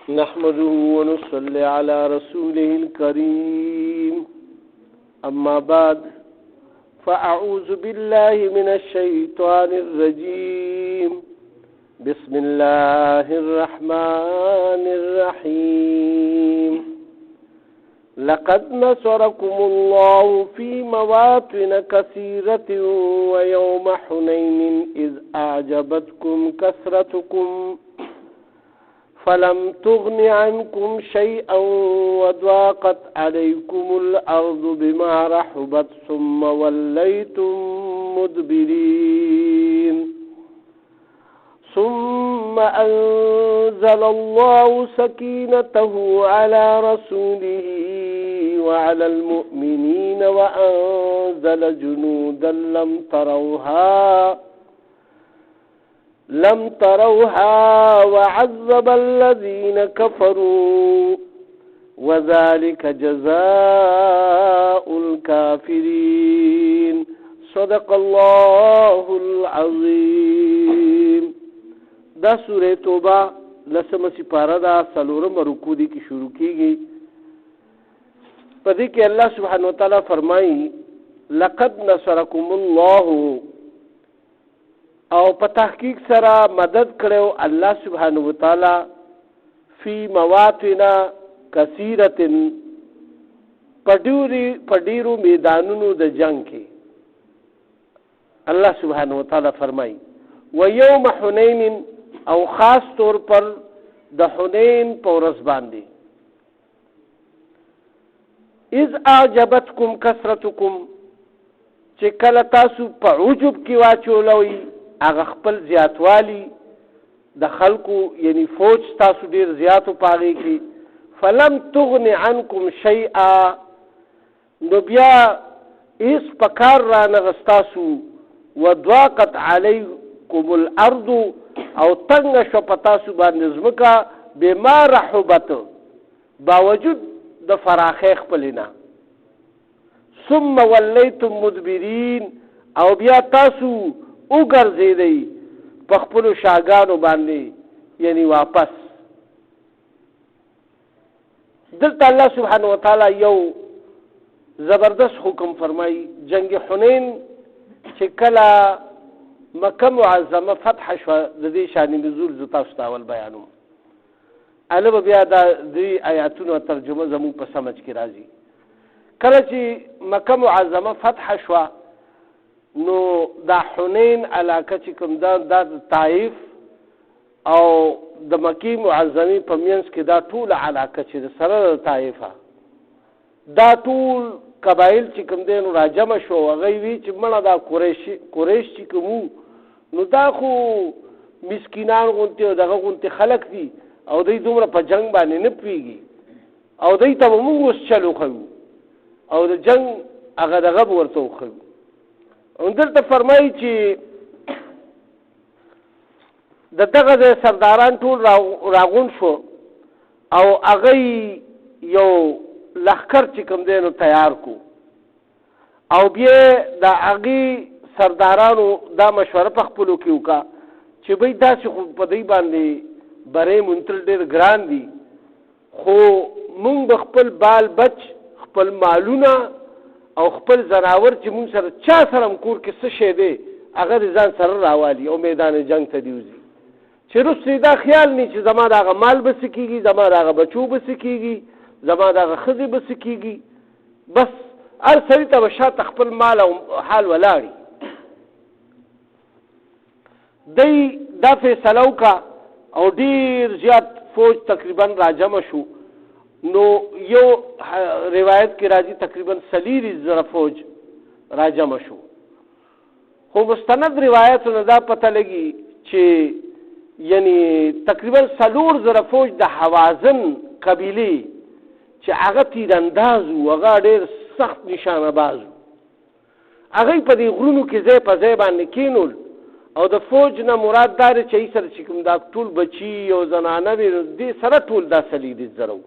نحمده ونصلي على رسوله الكريم أما بعد فأعوذ بالله من الشيطان الرجيم بسم الله الرحمن الرحيم لقد نصركم الله في مواطن كثيرة ويوم حنين إذ أعجبتكم كثرتكم فلم تغن عنكم شيئا وضاقت عليكم الأرض بما رحبت ثم وليتم مدبرين ثم أنزل الله سكينته على رسوله وعلى المؤمنين وأنزل جنودا لم تروها وعذب الذين كفروا وذلك جزاء الكافرين صدق الله العظيم. دا سورة توبہ لسم سپارہ دا سلورم رکوع دی کی شروع کی گئی. پدی کہ اللہ سبحانہ وتعالی فرمائی لقد نصرکم اللہ او په تحقیق سره مدد کړو الله سبحانه وتعالی فی مواطن کثیرة پډیرو میدانونو د جنگ کې. الله سبحانه وتعالی فرمایي و یوم حنین او خاص طور پر د حنین په ورځ باندې اذ اعجبتکم کثرتکم چې کله تاسو په عجب کې واچولوي هغه خپل زیاتوالی د خلکو یعنی فوج تاسو ډیر زیاتو پاغي کې فلم تغن عنکم شیئا نو بیا ایس پکار را نغستاسو وضاقت علیکم الارض او تنگ شو پتاسو باندې زمکا بما رحبت باوجود د فراخه خپلنا ثم ولیتم مدبرین او بیا تاسو وګرځیدئ په خپلو شاګانو باندې یعنی واپس. دلته الله سبحانه وتعالی یو زبردست حکم فرمایي جنگ حنین چې کله مکه معظمه فتح شوه د دې شان نزول زه تاسو ته اول بیانوم. البته بیا د دې آیاتونو ترجمه زموږ په سمجھ کې راځي. کله چې مکه معظمه فتح شوه نو دا حنین علاقه چې کوم دا طائف او د مکی معظمه په منځ کې دا ټول علاقه چې سره د طائفه دا ټول قبایل چې کوم دین راجمع شو هغه وی چې مړه دا قریش چې کوم نو دا خو مسکینان غونته دغه غونته خلق دي او دوی دومره په جنگ باندې نه پیږي او دوی ته موږ وس چلو خو او د جنگ هغه دغه ورته خو اندلته فرمایي چې دغه سرداران ټول راغون شو او هغه یو لخر چې کوم دینو تیار کو او بیا د هغه سردارانو دا مشوره په خپلو کې وکړه چې به داسې خو په دې باندې برې منتل ډېر ګران دي خو مونږ خپل بال بچ خپل مالونه او خپل زناور چې مونږ سره چا سره کور کې څه شی دی هغه ځان سره راوالي او میدان جنگ ته دیوزي چې رسې دا خیال نه چې زما دغه مال بس کیږي زما دغه بچو بس کیږي زما دغه خزي بس کیږي بس هر سړی ته شاته خپل مال او حال ولاړي. دی دا فیصله وکړه او ډیر زیات فوج تقریبا راجمع شو. نو یو روایت کې راځي تقریبا 40,000 فوج راجمع شو. خو مستند روایتونو دا پته لګي چې یعنی تقریبا 4,000 فوج د حوازن قبیله چې هغه تیرانداز و هغه ډېر سخت نشانه باز هغه په دې غرونو کې ځای په ځای باندې کینول او د فوج نه مراد دار چې سره چې کوم دا ټول بچي او زنانه وي دې سره ټول دا 40,000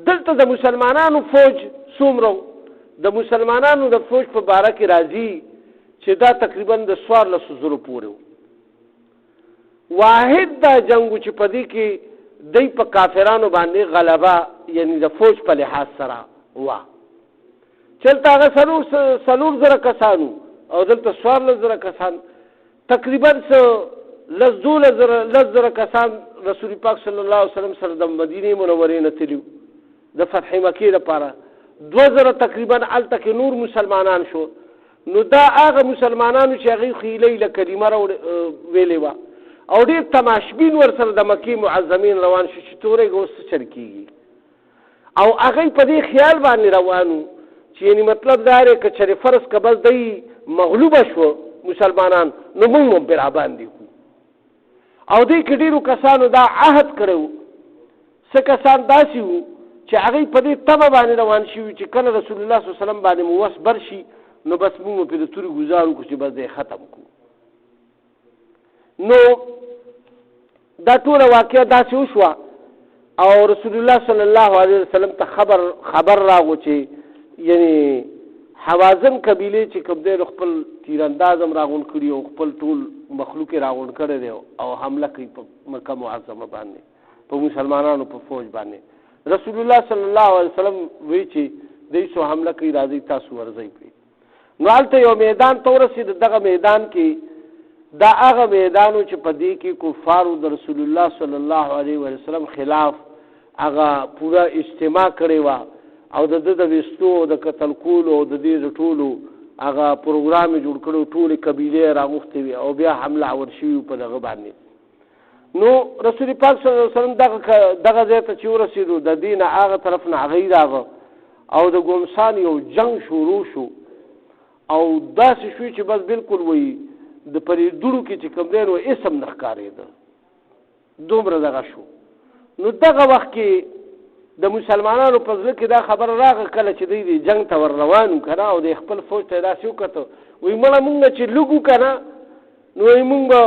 دلته د مسلمانانو فوج څومره د مسلمانانو د فوج په باره کې راځي چې دا تقریبا د 14,000 پورې واحد دا جنگو چې پدې کې دی په کافرانو باندې غلبه یعنی د فوج په لحاظ سره وا چلته هغه څلور زره کسانو او دلته 14,000 کسان تقریبا لس زره کسان رسول پاک صلی الله علیه وسلم سره د مدینه منورې نه تللي د فتح مکې لپاره 2,000 تقریبا هلته کې نور مسلمانان شو. نو دا هغه مسلمانانو چې هغوی خیلۍ له کلمه ویلې وه او ډېر تماشبین ورسره د مکې معظمین روان شو چې تورېږه اوس څه چل کېږي او هغوی په دې خیال باندې روان وو چې یعنې مطلب دا دی که چېرې فرض که بس دی مغلوبه شوه مسلمانان نو موږ هم پرې راباندې کړو او دې کې ډېرو کسانو دا عهد کړی وو. څه کسان داسې وو چې هغوی په دې تمه باندې روان شوي چې کله رسول الله صلی الله علیه وسلم باندې مو وس بر شي نو بس موږ پرې د تورې ګزار وکړو چې بس دی ختم کړو. نو دا ټوله واقعه داسې وشوه او رسول الله صلی الله علیه وسلم ته خبر راغو چې یعنی حوازن قبیله چې کوم دی خپل تیرانداز هم راغونډ کړي او خپل ټول مخلوق یې راغونډ کړی دی او حمله کوي په مکه معظمه باندې په مسلمانانو په فوج باندې. رسول الله صلی الله علیه وسلم وی چې دوی څو حمله کوي راځي تاسو ورځئ پرې. نو هلته یو میدان ته ورسېد. دغه میدان کې دا هغه میدانو چې په دې کې کفارو د رسول الله صلی الله علیه وسلم خلاف هغه پوره اجتماع کړې وه او د ده د ویستو او د قتل کولو او د دې د ټولو هغه پروګرام یې جوړ کړی ټولې قبیلې راغوښتې وي او بیا حمله آور شوي په دغه باندې. نو رسول پاک صلی الله علیه وسلم دغه ځای ته چې ورسېدو د دې نه هغه طرف نه هغوی راغه او د ګومسان یو جنګ شروع شو او داسې شوي چې بس بالکل وایي د پرې دوړو کې چې کوم دی نو اسم نه ښکارېده دومره دغه شو. نو دغه وخت کې د مسلمانانو په زړه کې دا خبره راغله کله چې دوی د جنګ ته ور روان وو که نه او د خپل فوج ته یې داسې وکتل وایي مړه مونږ چې لږ وو که نه نو وایي مونږ به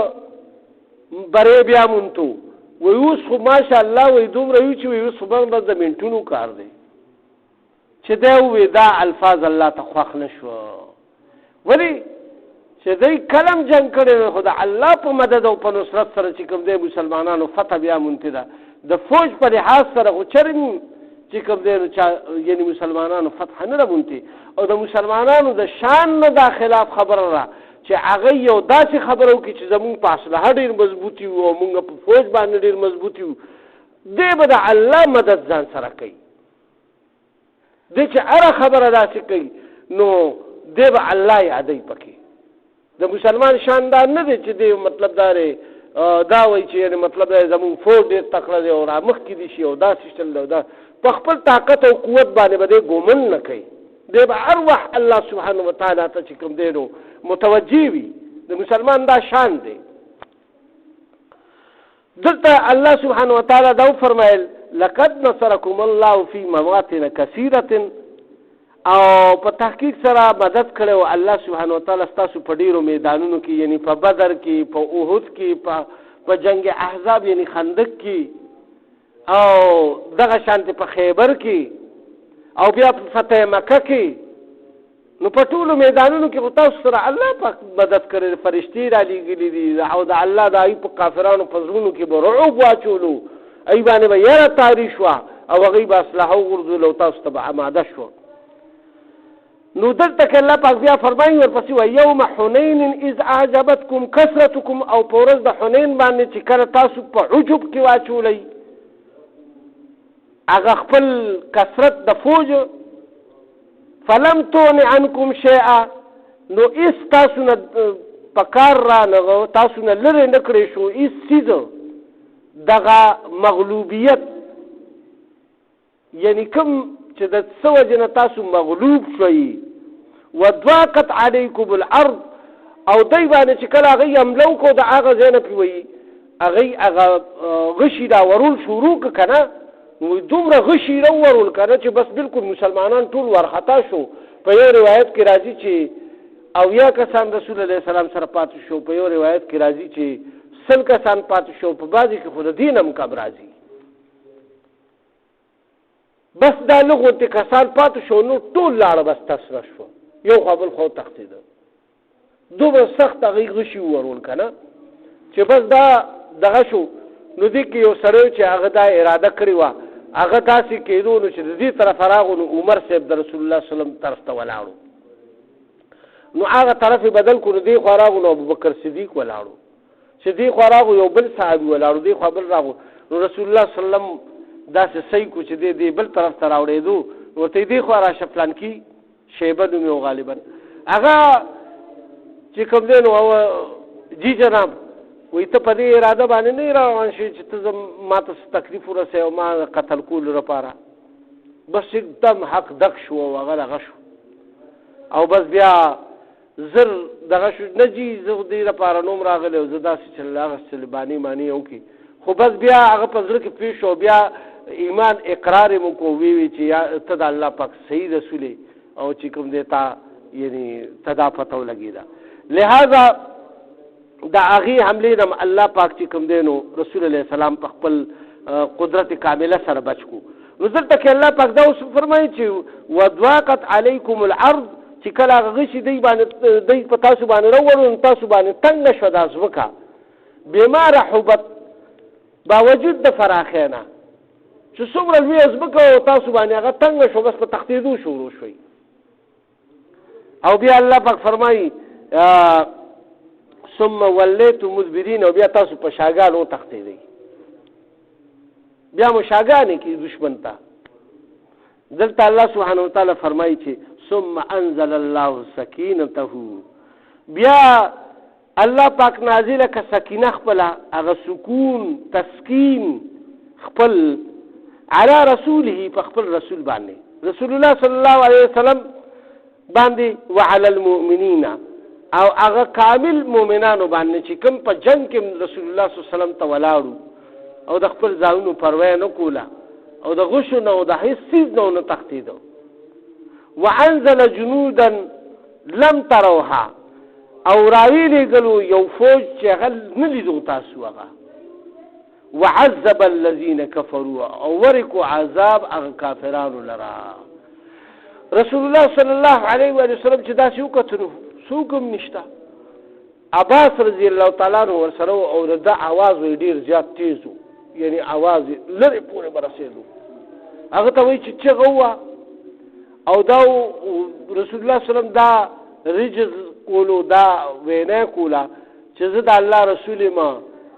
بری بیا مونتو وایي اوس خو ماشاءالله وایي دومره یو چې وایي اوس خو بس د منټونو کار دی چې دی ووایي دا الفاظ الله ته خوښ نه شوه. ولې چې دوی کلم جنګ کړی خو د الله په مدد او په نصرت سره چې کوم دی مسلمانانو فتح بیا مونتې ده د فوج په لحاظ سره خو چرم چې کوم دی نو یعنې مسلمانانو فتح نه ده مونتې او د مسلمانانو د شان نه دا خلاف خبره ده چې هغه یو داسې خبره وکړي چې زمونږ په اسلحه ډېر مضبوطي وو او مونږ په فوج باندې ډېر مضبوطي وو دی به د الله مدد ځان سره کوي. دی چې هره خبره داسې کوي نو دی به الله یادوي پکې. د مسلمان شان دا نه دی چې دی مطلب دا وایي چې یعنې مطلب دا زمونږ فوج ډېر تکړه دی او رامخکې دي شي او داسې چل دی دا په خپل طاقت او قوت باندې به دی ګومن نه کوي. دی به هر وخت الله سبحانه وتعالی ته چې کوم دی نو متوجه وي. د مسلمان دا شان دی. دلته الله سبحانه وتعالی دا وفرمایل لقد نصرکم الله فی مواطن کثیرة او په تحقیق سره مدد کړو الله سبحانه وتعالی ستاسو په ډیرو میدانونو کې یعنی په بدر کې په احد کې په جنگ احزاب یعنی خندق کې او دغه شانته په خیبر کې او بیا په فتح مکه کې نو په ټولو میدانونو کې تاسو سره الله پاک مدد کړي فرشتي را لېږلي دي او د الله د ای په کافرانو په زړونو کې به رعب واچولو ای باندې به یاره تاریخ شوه او هغوی به اسلحه وغورځول او تاسو ته به اماده شوه. نو دلته کې الله پاک بیا فرمایي ورپسې وایي یوم حنین اذ اعجبتکم کثرتکم او په ورځ د حنین باندې چې کله تاسو په عجب کې واچولی هغه خپل کثرت د فوج فلم تغن عنکم شیئا نو هېڅ تاسو نه په کار رانغه تاسو نه لرې نه کړی شو هېڅ څیز دغه مغلوبیت یعنی کوم چې د څه وجې نه تاسو مغلوب شوئ وضاقت علیکم الارض او دی باندې چې کله هغوی حمله وکړو د هغه ځای نه پرې وایي هغوی هغه غشي راورول شروع که که نه دومره غشي راورول که نه چې بس بالکل مسلمانان ټول ورخطا شو. په یو روایت کې راځي چې 80 کسان رسول علیه السلام سره پاتې شو په یو روایت کې راځي چې 100 کسان پاتې شو په بعضې کې خو د دین هم کم راځي بس دا لغونتې کسان پاتې شو نو ټول لاړه بس تسره شوه یو خوا بل خوا وتښتېده دومره سخت هغوی غشي وورول که نه چې بس دا دغه شو نو دې کې یو سړی چې هغه دا اراده کړې وه هغه داسې کېدو نو چې د دې طرف راغو نو عمر صاحب د رسول الله صلی الله علیه وسلم طرف ته ولاړو نو هغه طرف بدل کړو دې خوا راغو نو ابوبکر صدیق ولاړو چې دې خوا راغو یو بل صحابي ولاړو دې خوا بل راغو نو رسول الله صلی الله علیه وسلم داسې صحیح کو چې دې بل طرف ته راوړېدو ورته دې خوا راشه فلانکي شیبه نومې و غالبا هغه چې کوم دی نو جی جناب وایي ته په دې اراده باندې نه روان شوې چې ته ما ته تکلیف ورسوې او ما قتل کولو لپاره بس एकदम حق دق شو او هغه دغه شو او بس بیا زر دغه شو نه جي زه دې لپاره نوم راغلی او زه داسې چې هغه سلباني معنی وکړي خو بس بیا هغه په زړه کې پېښ شو بیا ایمان اقرار یې مو کو وی چې ته د الله پاک صحیح رسول او چې کوم دی تا یعنی ته دا پته ولګېده لہذا د هغې حملې نه الله پاک چې کوم دی نو رسول علیه السلام په خپل قدرت کامله سره بچ کو نو دلته کې الله پاک دا اوس فرمایي چې وضاقت علیکم الارض چې کله هغه غشي دی په تاسو باندې راوړو نو تاسو باندې تنګه شوه دا ځمکه بما رحبت باوجود د فراخۍ نه چې څومره لویه ځمکه او تاسو باندې هغه تنګه شو بس په تښتېدو شروع شوئ او بیا الله پاک فرمایي ثم ولیتم مدبرین او بیا تاسو په شاګانو وتښتېدئ بیا مو شاګانې کې دشمن ته دلته الله سبحانه وتعالی فرمایي چې ثم انزل الله سکینته بیا الله پاک نازله که سکینه خپله هغه سکون تسکین خپل علی رسوله په خپل رسول باندې رسول الله صلی الله علیه وسلم باندې وعلى المؤمنین او هغه کامل مؤمنانو باندې چې کوم په جنگ کې رسول الله صلی الله علیه وسلم ته ولاړو او د خپل ځانونو پروا نه کوله او د غشو نه او د هیڅ څیز نه تښتېدو وانزل جنودا لم تروها او راویلېږلو یو فوج چې هغه نه لیدو تاسو هغه وعذب الذين كفروا او ورکو عذاب هغه کافرانو لرا رسول الله صلی الله علیه وسلم چې داسې وکتلو څوک هم نشته عباس رضی الله تعالی عنه ورسره او د اواز ډیر زیات تیز و یعنی اواز لرې پورې به رسېدو هغه ته وایي چې چغه وه او دا رسول الله صلی وسلم دا رجز کولو دا وینا کوله چې زه د الله رسول یم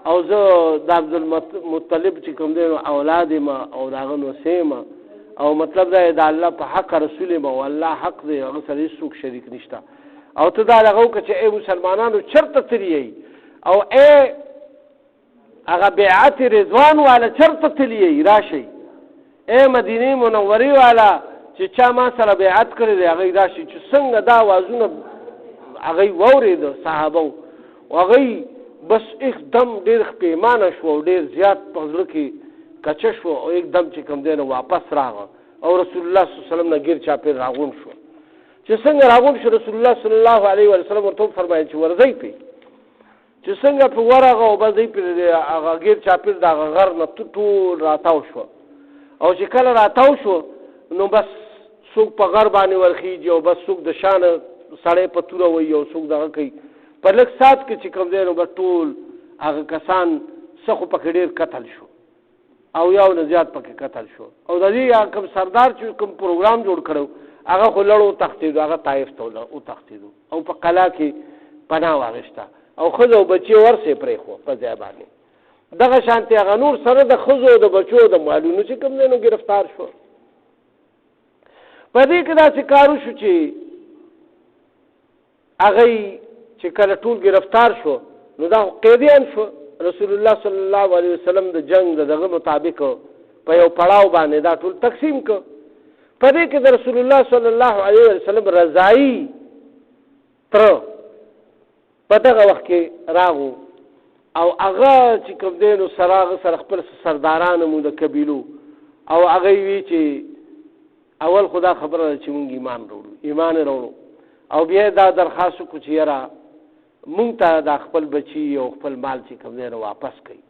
او زه د عبدالمطلب چې کوم دی نو اولاد یم او د هغه نوسی یم او مطلب دا د الله په حق رسول یم او الله حق دی هغه سره هېڅوک شریک نشته او ته دا دغه وکړه چې ای مسلمانانو چېرته تللی او ای هغه بیعت رضوان والا چېرته تللی راشئ ای مدینې منورې والا چې چا ما سره بیعت کړی دی هغوی راشي چې څنګه دا اوازونه هغوی واورېده صحابه او هغوی بس एकदम ډېر پیمانه شو او ډېر زیات په زړه کې کچه شو او एकदम چې کوم دی نو واپس راغه او رسول الله صلی الله علیه وسلم نه ګیر چاپېر راغون شو چې څنګه راغون شو رسول الله صلی الله علیه وسلم ورته فرمایي چې ورځئ پې چې څنګه په ورغه او بس دی پې هغه ګیر چاپېر د هغه غر نه ټول راتاو شو او چې کله راتاو شو نو بس څوک په غر باندې ورخیږي او بس څوک د شانه سړی په توره وایي او څوک دغه کوي په لږ ساعت کې چې کوم دی نو بس ټول هغه کسان څه خو پکې ډېر قتل شو او یو نه زیات پکې قتل شو او د دې کوم سردار چې کوم پروګرام جوړ کړو هغه خو لړ وتښتېدو هغه طایف ته وتښتېدو او په قلعه کې پناه واخېسته او ښځه او بچي ورسې پرېښوه په ځای باندې دغه شانتې هغه نور سره د ښځو او د بچو د مالونو چې کوم دی نو ګرفتار شو په دې کې داسې کار وشو چې هغوی چې کله ټول ګرفتار شو نو دا قیدیان شو رسول الله صلی الله علیه وسلم د جنگ د دغه مطابق په یو پړاو باندې دا ټول تقسیم کړ په دې کې د رسول الله صلی الله علیه وسلم رضاعي تر په دغه وخت کې راغو او هغه چې کوم دی نو سره خپل سرداران مو د قبیلو او هغه وی چې اول خدا خبره چې مونږ ایمان وروړو او بیا دا درخواست وکړو چې یاره مونږ ته دا خپل بچي او خپل مال چې کوم دی نو واپس کړي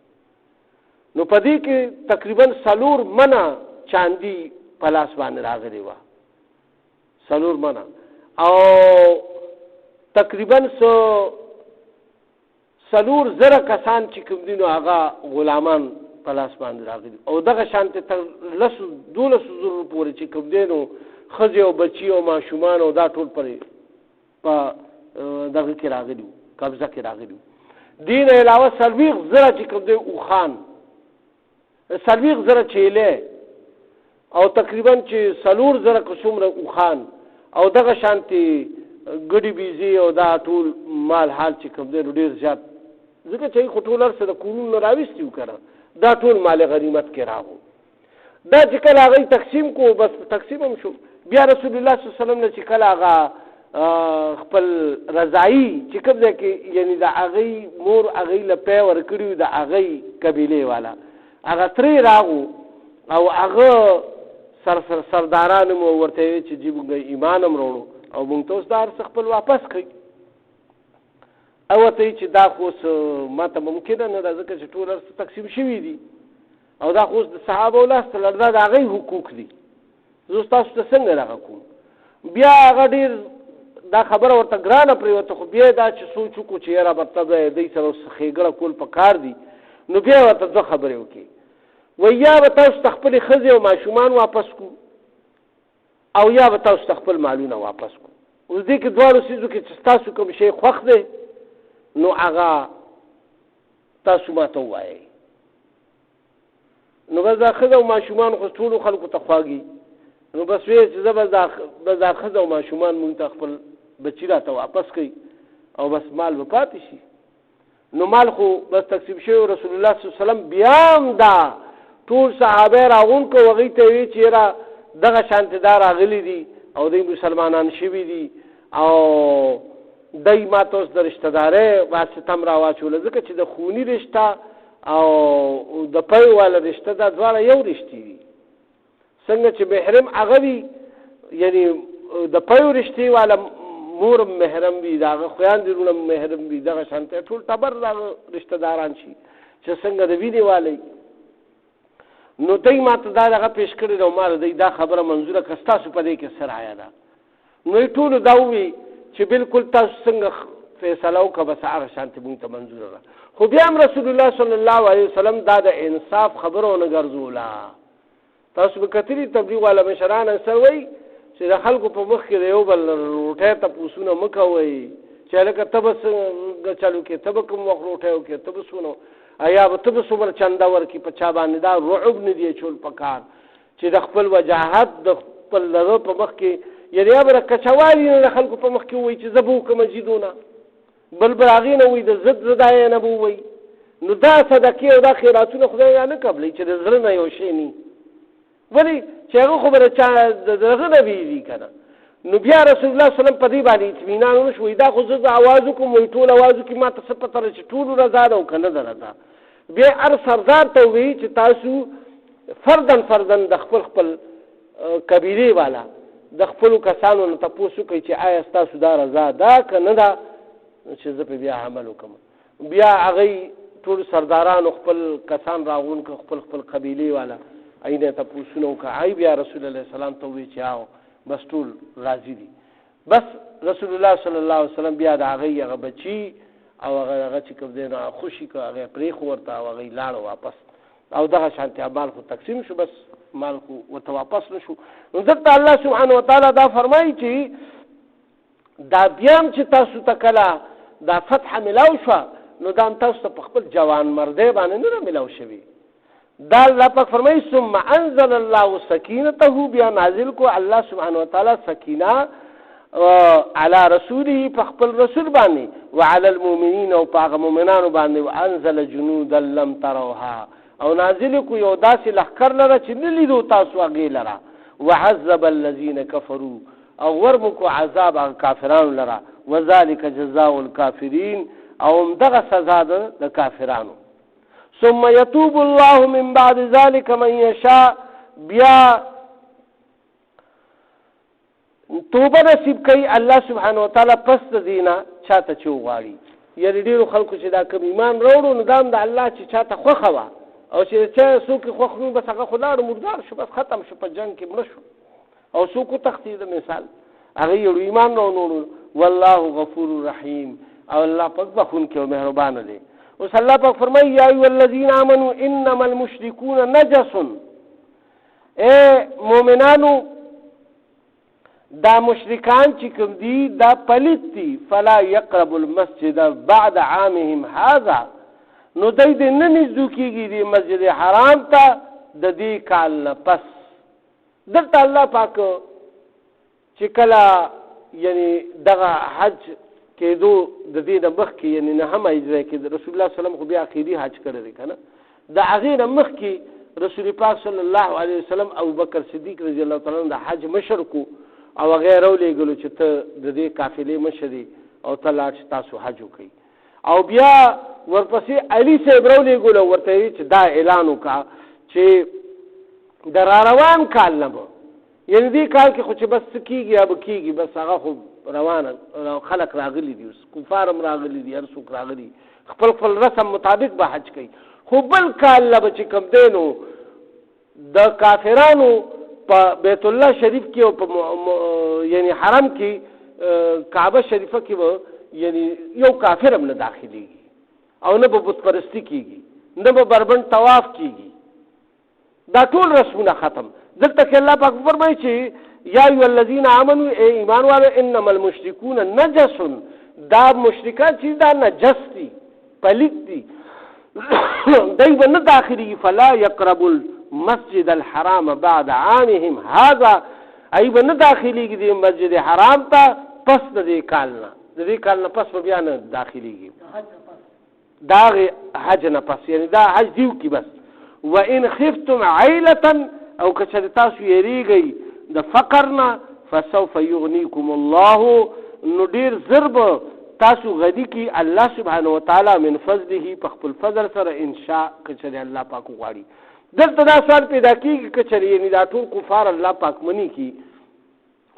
نو په دې کې تقریبا 4 منه چاندي په لاس باندې راغلې وه 4 منه او تقریبا 100 سلور زره کسان چې کوم دي نو هغه غلامان په لاس باندې راغلي او دغه شانته تر 12 زره پورې چې کوم دي نو ښځې او بچي او ماشومان او دا ټول پرې په دغه کې راغلي قبضه کې راغلي. دین علاوه سلویغ زره چې کوم دی اوخان سلویغ زره چیله او تقریبا چې سلور زره قسمه اوخان او دغه شانتي ګډي بيزي او دا ټول مال حال چې کوم دی ډیر زیات ځکه چې خټولر سره قانون راوستیو کړه دا ټول مال غنیمت کې راغو. دا چې کله هغه تقسیم کو بس تقسیم هم شو. بیا رسول الله صلی الله علیه وسلم نه چې کله هغه خپل رضائی چې کوم دی کې یعنی دا هغه مور هغه لپاره ورکړیو دا هغه قبيله والا هغه تری راغو او هغه سردارانو مو ورته چې جيبونګ ایمانم وروړو او مونږ ته ستار خپل واپس کړي او ته چې دا خو ماته ممکن نه ده ځکه چې ټول تقسیم شوی دي او دا خو د صحابه او لاس تل دا هغه حقوق دي زه تاسو ته څنګه راغوم. بیا هغه ډیر دا خبره ورته ګرانه پریوته خو بیا دا چې سوچ کو چې را برتبه دې سره خېګړه کول پکار دي نو بیا ورته ځو خبره وکي ویا به تاسو تخپل خزي او ماشومان واپس کو او یا به تاسو تخپل مالونه واپس کو. اوس دې کې دوه سيزو کې چې تاسو کوم شي خوښ دی نو هغه تاسو ماته وایي نو بس دا خزه او ماشومان خو ټول خلکو ته خواږي نو بس وی چې بس دا خزه او ماشومان مونږ ته خپل بچی راته واپس کړي او بس مال به پاتې شي. نو مال خو بس تقسیم شوی رسول الله صلی الله علیه وسلم بیا دا ټول صحابه راغون کو وغي ته وی چې را دغه شانتدار راغلي دي او د مسلمانان شوي دي او دای ماتوس د رشتہ دارې واسطه را واچول ځکه چې د خونی رشتہ او د پي والا رشتہ دا دواړه یو رشتي دي. څنګه چې محرم هغه وي یعنی د پي رشتي والا مور محرم وي دا خویان دونه محرم وي دغه شانته ټول تبر رشتہ داران شي چې څنګه د ویني والي نو دای ماته دا هغه پیش کړی نو مال دا خبره منظوره کستا سو پدې کې سر آیا دا نو ټول دا وی چې بالکل تاسو څنګه فیصله وکړه بس هغه شانتي مونږ ته منظور را. خو بیا رسول الله صلی الله علیه وسلم دا د انصاف خبرونه ګرځولا. تاسو به کتلی تبلیغ والا مشران سوي چې د خلکو په مخ کې یو بل روټه ته پوسونه مکوي چې لکه تبس چالو کې تب کوم وخت روټه کې تب سونو ایا به تب سومر چندا ورکی په چا باندې دا رعب نه دی چول پکار چې د خپل وجاهت د خپل لغه په مخ کې یعنی ابره کچوالي نه خلکو په مخ کې وای چې زبو کوم مسجدونه بل براغینه وای د زد زدای نه بو وای نو دا صدقه او دا خیراتونه خدای نه قبلې چې د زړه نه یو شي ني ولی چې هغه خبره چا دغه نه ویلي کنه. نو بیا رسول الله صلی الله علیه وسلم په دې باندې اطمینان وشوي دا خو زه आवाज کوم وای ټول आवाज کی ما ته سپتره چې ټول رضا ده او کنه درته بیا ار سردار ته وی چې تاسو فردن د خپل قبيله والا د خپل کسانو ته پوښتنه کوي چې آیا تاسو دا رضا ده کنه دا چې زه په بیا عمل وکم. بیا هغه ټول سرداران خپل کسان راغون ک خپل قبيله والا اینه ته پوښتنه وکړي بیا رسول الله سلام ته وی چې آو بس ټول راضي دي. بس رسول الله صلی الله علیه وسلم بیا د هغه بچی او هغه چې کوم دین خوشي کو هغه پرې خو ورته هغه لاړ واپس او دغه شانتي مال خو تقسیم شو بس مال خو ورته واپس نشو. نو ځکه الله سبحانه وتعالى دا فرمایي چې دا بیام چې تاسو تکلا دا فتح ملاو شو نو دا تاسو په خپل جوان مرده باندې نه ملاو شوی. دا الله پاک فرمایي ثم انزل الله سکینته بیا نازل کو الله سبحانه وتعالى سکینه على رسوله فخبل رسول باني وعلى المؤمنين او پاغ مؤمنانو باندې وانزل جنودا لم تروها او نازل کو یو داسې لخر لره چې نلیدو تاسو هغه لره وعذب الذين كفروا او ورمکو عذاب کافرانو لره وذلك جزاء الكافرين او دغه سزا ده د کافرانو. ثم يتوب الله من بعد ذلك من يشاء بیا توبه نصیب کوي الله سبحانه وتعالى پس دینه چاته چوغاړي. یعنی ډیرو خلکو چې دا کوم ایمان وروړو نو دام د الله چې چاته خوخه وا او چې چا څوک خوخ نو بس هغه خلاړ مردار شو بس ختم شو په جنگ کې مړ شو او څوک تختید مثال هغه یو ایمان نو والله غفور رحیم او الله پاک بخون کې او مهربان دی. اوس الله پاک فرمایي یا ایها الذین آمنوا انما المشركون نجس، اے مؤمنانو دا مشرکان چې کوم دي دا پلیت دي، فلا يقربوا المسجد بعد عامهم هذا، نو دوی دې نه نږدې کېږي د مسجد حرام ته د دې کال نه پس. دلته الله پاک چې کله یعنی دغه حج کېدو د دې نه مخکې یعنی نهمه هجره کې د رسول الله صلی الله علیه وسلم خو بیا اخري حج کړی دی که نه، د هغې نه مخکې رسول پاک صلی الله علیه وسلم ابوبکر صدیق رضی الله تعالی عنه د حج مشر کو او هغه راولېږلو چې ته د دې قافلې مشر یې او ته لاړ چې تاسو حج وکړئ. او بیا ورپسې علي صاحب راولېږلو او ورته یې چې دا اعلان وکړه چې د راروان کال نه به یعنی دې کال کې خو چې بس څه کېږي یا به کېږي، بس هغه خو روانه خلق راغلي دي، اوس کفار هم راغلي دي، هر څوک راغلي خپل خپل رسم مطابق به حج کوي. خو بل کال نه به چې کوم دی نو د کافرانو په بیت الله شریف کې او په یعنی حرم کې کعبه شریفه کې به یعنی یو کافر هم نه داخلېږي او نه به بت پرستي کېږي، نه به بربند طواف کېږي، دا ټول رسمونه ختم. دلته کې الله پاک فرمایي چې یا ایها الذین آمنوا ای ایمان والو انما المشرکون نجس، دا مشرکان چې دا نجس دي پلیت دي دوی به نه داخلېږي. فلا یقربوا المسجد الحرام بعد عامهم هذا، ای به نه داخلېږي د مسجد حرام ته پس د دې کال نه، د دې کال نه پس به بیا نه داخلېږي دا حج نه پس، یعنی دا حج دیو کې بس. وان خفتم عیلة، او که چېرې تاسو یېرېږئ د فقر نه، فسوف یغنیکم الله، نو ډېر زر به تاسو غني کړي الله سبحانه وتعالی من فضله په خپل فضل سره انشاء، که چېرې الله پاک وغواړي. دلته دا سوال پیدا کېږي که چېرې یعنې دا ټول کفار الله پاک مني کړي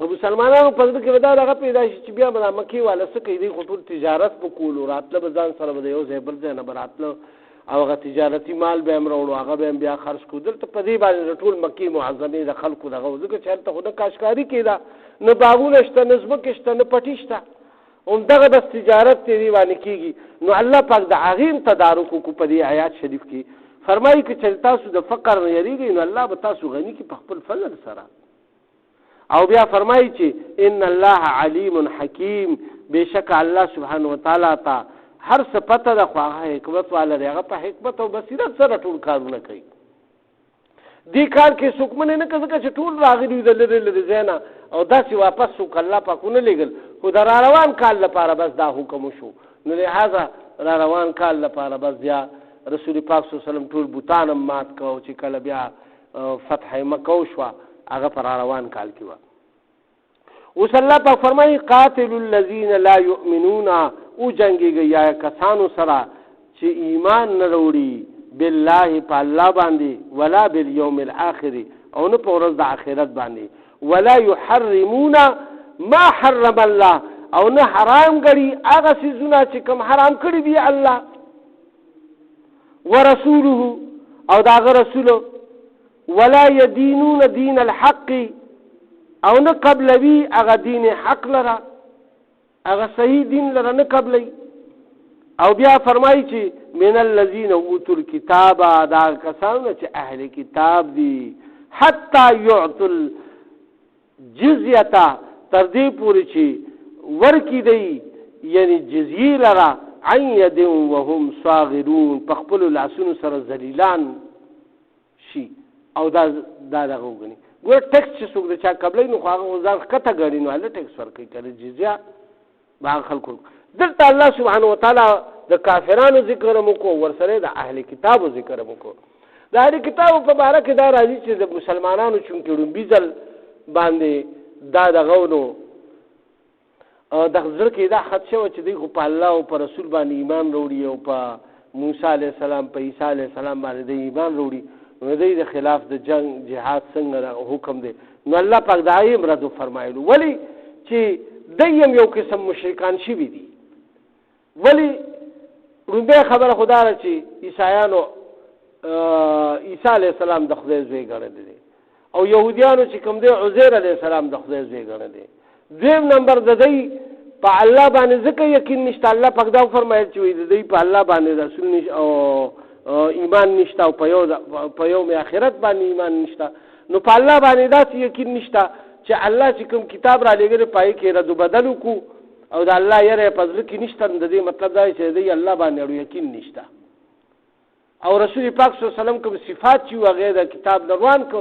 او مسلمانانو په زړه کې به دا دغه پیدا شي چې بیا به دا مکې والا څه کوي، دوی خو ټول تجارت به کولو، راتله به ځان سره به د یو ځای بل ځای نه به راتله او هغه تجارتي مال به هم راوړو، هغه به هم بیا خرڅ کړو. دلته په دې باندې د ټول مکې معظمې د خلکو دغه و، ځکه چې هلته خو نه کاشکاري کېده، نه باغونه شته، نه ځمکې شته، نه پټي شته، همدغه بس تجارت ترې دې باندې کېږي. نو الله پاک د هغې هم تدارک وکړو په دې آیات شریف کې، فرمایي که چې تاسو د فقر نه یېرېږئ نو الله به تاسو غني کړي په خپل فضل سره. او بیا فرمایي چې ان الله علیم حکیم، بېشکه الله سبحانه وتعالی ته هر څه پته ده، خو هغه حکمت والا دی، هغه په حکمت او بصیرت سره ټول کارونه کوي. دې کار کې څوک منې نه کړه چې ټول راغلي د لرې لرې ځای نه او داسې واپس څوک الله پاک ونه لېږل، خو د راروان کال لپاره بس دا حکم وشو. نو لهذا راروان کال لپاره بس بیا رسول پاک صلی الله علیه وسلم ټول بوتان هم مات کړو چې کله بیا فتح مکه وشوه، هغه په راروان کال کې وه. اوس الله پاک فرمایي قاتلوا الذین لا یؤمنون، او جنګېږئ یا کسانو سره چې ایمان نه راوړي بالله په الله باندې، ولا بالیوم الاخر، او نه په ورځ د آخرت باندې، ولا یحرمون ما حرم الله، او نه حرام ګړي هغه څیزونه چې کوم حرام کړي دي الله ورسوله او د هغه رسول، ولا یدینون دین الحق، او نه قبلوي هغه دین حق لره، هغه صحیح دین لره نه قبلوي. او بیا فرمایي چې من الذین اوتوا الکتاب، دا کسانو چې اهل کتاب دي، حتی یعطوا الجزیه، تر دې پورې چې ورکي دی یعنی جزیه لره عن ید وهم صاغرون، په خپلو لاسونو سره ذلیلان شي او دا دغه وګڼي. ګوره ټیکس چې څوک د چا قبلوي نو خو هغه ځان ښکته ګڼي نو هله ټیکس ورکوي، که جزیه به هغه خلکو. دلته الله سبحانه وتعالی د کافرانو ذکر هم وکړو، ورسره د اهل کتابو ذکر هم وکړو. د اهل کتابو په باره کې دا راځي چې د مسلمانانو چونکې لومبي ځل باندې دا دغه نو د زړه کې دا خط شوی چې دوی خو په الله او په رسول باندې ایمان راوړي او په موسی علیه السلام په عیسی علیه السلام باندې دوی ایمان راوړي، نو دوی د خلاف د جنگ جهاد څنګه حکم دی. نو الله پاک دا یې هم رد فرمایلو، ولې چې دوی هم یو قسم مشرکان شوي دي. ولې لومبۍ خبره خو دا ده چې عیسایانو عیسی علیه السلام د خدای زوی ګڼلی دی او یهودیانو چې کوم دی عزیر علیه السلام د خدای زوی ګڼلی. دویم نمبر د دوی په الله باندې ځکه یقین نشته. الله پاک دا فرمایل چې د دې په الله باندې رسول نشته او ایمان نشته او په یوم آخرت باندې ایمان نشته. نو په الله باندې داسې یقین نشته چې الله چې کوم کتاب را لېږلی پای کې رد بدل وکړو او د الله یره په زړه کې نشته. د دې مطلب دا چې د الله باندې اړو یقین نشته. او رسول پاک صلی الله علیه وسلم کوم صفات چې هغه د کتاب روان کو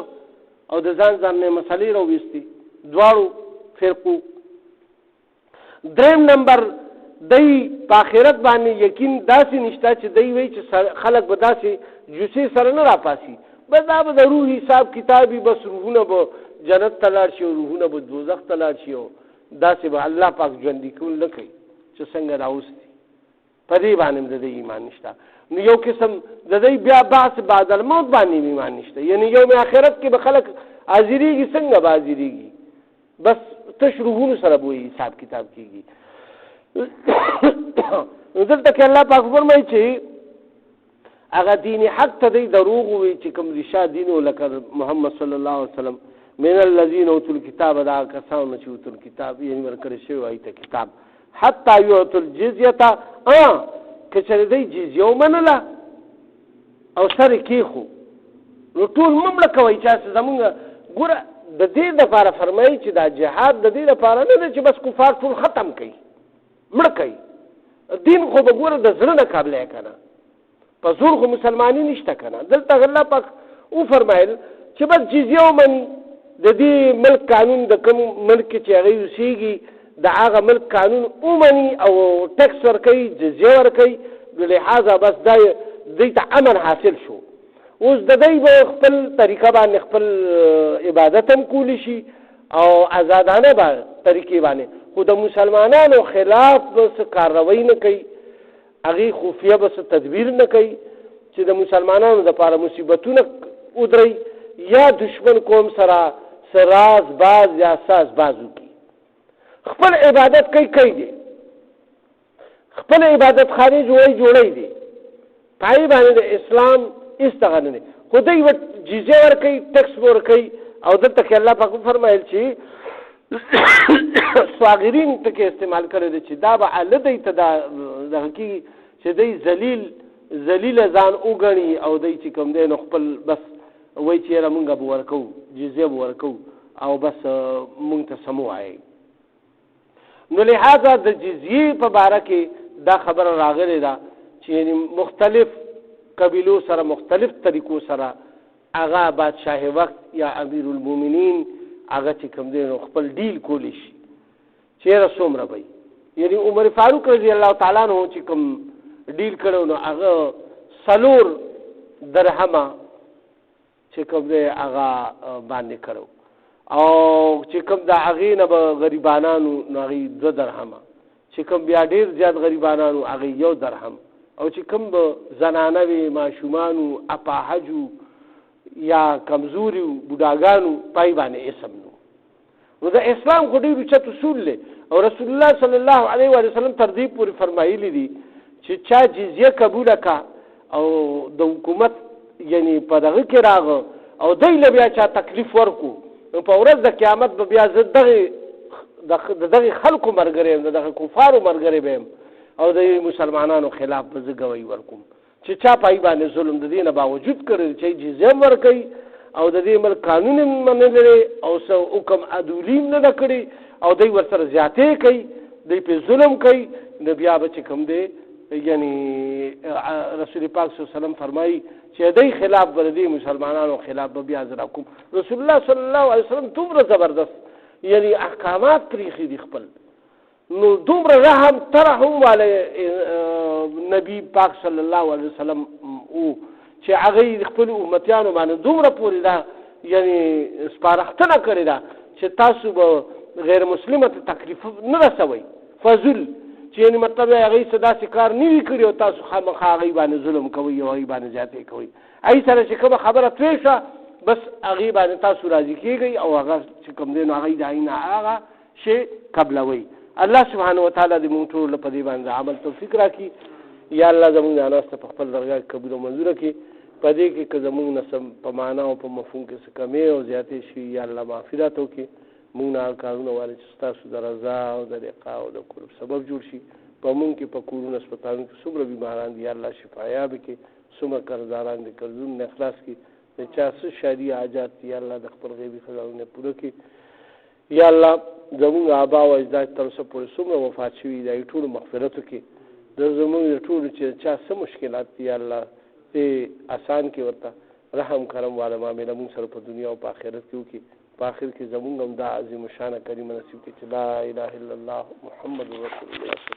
او د ځان نه مسلې راوېستي دواړو فرقو. دریم نمبر دی په آخرت باندې یقین داسې نشته چې دی وایي چې خلک به داسې جوسې سره نه راپاسي، بس دا به د روح حساب کتابي، بس روحونه به جنت ته لاړ شي او روحونه به دوزخ ته لاړ شي او داسې به الله پاک ژوندي کول نه کوي چې څنګه راوستي. په دې باندې د دې ایمان نشته. نو یو قسم د دې بیا بعث بعد الموت باندې ایمان نشته، یعنی یوم آخرت کې به خلک حاضرېږي. څنګه به حاضرېږي؟ بس تش روحونو سره به حساب کتاب کېږي. دلته کې الله پاک فرمایي چې هغه دین حق ته دی دروغ وي چې کوم ریشا دین لکه محمد صلی الله علیه وسلم من الذین اوتوا الکتاب، دا کسانو چې اوتوا الکتاب یعنی ورکړی شوی وایي ته کتاب، حتی یعطوا الجزیه، که چېرې دی جزیه ومنله او سر یې کېښو نو ټول مه مړه کوئ. چې زمونږ ګوره د دې دپاره فرمایي چې دا جهاد د دې دپاره نه دی چې بس کفار ټول ختم کوي مړه کوي. دین خو به ګوره د زړه نه قابلی که نه، په زور خو مسلماني نشته که نه. دلته الله پاک وفرمایل چې بس جزیه ومني، د دې ملک قانون د کوم ملک کې چې هغې اوسېږي د هغه ملک قانون ومني او ټکس ورکوي، جزیه ورکوي، لحاظه بس دا دوی ته امن حاصل شو. اوس د دوی به خپل طریقه باندې خپل عبادت هم کولی شي او آزادانه به طریقې باندې، خو د مسلمانانو خلاف به څه کاروی نه کوي، هغې خفیه به څه تدبیر نه کوي چې د مسلمانانو دپاره مصیبتونه ودرئ یا دشمن قوم سره څه راز باز یا ساز باز وکړي. خپل عبادت کوي دی، خپل عبادت خانې جوړی دی، پای باندې د اسلام هېڅ دغه نه دی، خو دوی به جزیه ورکوي، ټکس به ورکوي. او دلته کې الله پاک وفرمایل چې صاغرین ټکې استعمال کړی دی چې دا به الله دوی ته دغه کېږي چې دوی ذلیله ځان وګڼي او دوی چې کوم دی نو خپل بس وایي چې یاره مونږ به ورکوو، جزیه به ورکوو او بس مونږ ته څه مه وایئ. نو لحاظه د جزیې په باره کې دا خبره راغلې ده چې یعنی مختلف قبیلو سره مختلف طریقو سره هغه بادشاه وقت یا امیر المؤمنین هغه چې کوم دی نو خپل ډیل کولی شي چېرې څومره به یعنی عمر فاروق رضی الله تعالی عنہ چې کوم ډیل کړی نو هغه 4 درهمه چې کوم دی هغه باندې کړو او چې کوم د هغې نه به غریبانانو نو هغې 2 درهمه، چې کوم بیا ډېر زیات غریبانانو هغې 1 درهم، او چې کوم به زنانه وي، ماشومانو، اپاهجو یا کمزوري بوډاګانو پای باندې اسم نو. نو د اسلام خو ډېر اوچت اصول دی او رسول الله صلی الله علیه وسلم تر دې پورې فرمایلی دي چې چا جزیه قبوله کا او د حکومت یعنی په دغه کې راغه او دی له بیا چا تکلیف ورکو نو په ورځ د قیامت به بیا زه دغه خلکو ملګری یم، دغه کفارو ملګری به یم او د مسلمانانو خلاف به زه ګوی ورکوم چې چا پای باندې ظلم د دې نه باوجود کړی چې جزیه هم ورکوي او د دې ملک قانون هم منلی او څه حکم عدولي هم نه ده کړي او دوی ورسره زیاتې کوي، دوی پې ظلم کوي، نو بیا به چې کوم دی یعنی رسول پاک صلی الله علیه وسلم فرمایي چې دوی خلاف به د دې مسلمانانو خلاف به بیا زه راکوم. رسول الله صلی الله علیه وسلم دومره زبردست یعنی احکامات پرېښي دي خپل، نو دومره رحم ترحم والی نبی پاک صلی الله علیه وسلم او چې هغې خپلو امتیانو باندې دومره پورې ده یعنی سپارښتنه کړې ده چې تاسو به غیر مسلمه ته تکلیف نه رسوئ، فضل چې یعنی مطلب یې هغې څه داسې کار نه وي کړي او تاسو خامخا هغې باندې ظلم کوئ او هغې باندې زیاتې کوئ. هغې سره چې کومه خبره توی شوه بس هغې باندې تاسو راضي کېږئ او هغه چې کوم دی نو هغې د هغې نه هغه شی قبلوئ. الله سبحانه وتعالی دې مونږ ټولو په دې باندې عمل توفیق راکړي. یا الله زمونږ دا ناسته په خپل درګاه کې قبول او منظوره کړي. په دې کې که زمونږ نه په معنا او په مفهوم کې څه کمې او زیاتې شي یا الله معافي راته وکړي. مونږ نه کارونه واري چې ستاسو د رضا او د لقا او د قرب سبب جوړ شي په مونږ کې په کورونو هسپتالونو کې څومره بیماران دي الله شفایاب کړي څومره قرضداران دي قرضونه اخلاص کړي د چا څه شرعي حاجات دي الله د خپل غیبي خزانو نه پوره کړي یا الله زمونږ آبا او اجداد تر اوسه پورې څومره وفات شوي دي ټولو مغفرت وکړي د زمونږ د ټولو چې چا څه مشکلات دي یا الله دې آسان کړي ورته رحم کرم والا معامله مونږ سره په دنیا او په آخرت کې وکړي په آخر کې زمونږ هم دا عظیم الشانه کلمه نصیب کړي چې لا اله الا الله محمد رسول الله